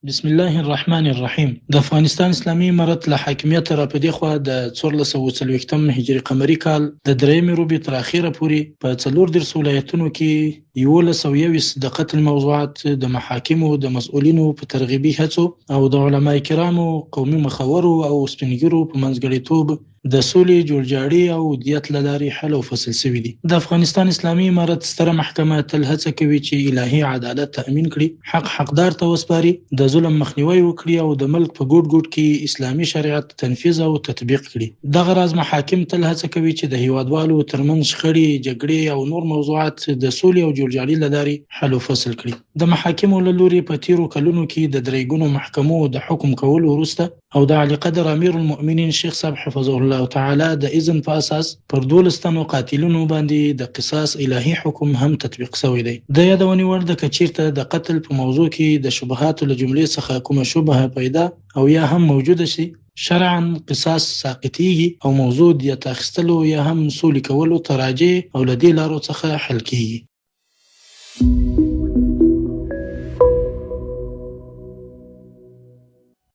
بسم الله الرحمن الرحیم. د افغانستان اسلامي امارت له حاکمیته را په دې خوا د 1440 هجري قمري کال د 3 روبي تر اخره پورې په 14 ولایتونو کې 1121 د قتل موضوعات د محاکمو د مسؤلینو په ترغیبي هڅو او د علما کرامو، قومي مخورو او سپینګیرو په منځګړیتوب د سولې، جوړجاړي او دیت له لارې حل او فصل شوي دي. د افغانستان اسلامي امارت ستره محکمه تل هڅه کوي چې الهي عدالت تأمین کړي، حق حقدار ته وسپاري، د ظلم مخنیوی وکړي او د ملک په ګوټ ګوټ کې اسلامي شریعت تنفیذ او تطبیق کړي. دغه راز محاکم تل هڅه کوي چې د هیوادوالو ترمنځ شخړې، جګړې او نور موضوعات د سولې او جوړجاړي له لارې حل او فصل کړي. د محاکمو له لوري په تیرو کلونو کې د درې محکمو د حکم کولو وروسته او د علی قدر امیر المؤمنین شیخ صاحب حفظه الله تعالی د اذن په اساس پر 12 تنو قاتلینو باندې د قصاص الهي حکم هم تطبیق شوی دی. د یادونې وړ د کچیرته د قتل په موضوع کې د شبهاتو له جملې څخه کومه شبهه پیدا او یا هم موجوده شي، شرعاً قصاص ساقطیږي او موضوع دیت اخیستلو یا هم سولې کولو ته راجع او له دې لارو څخه حل کیږي.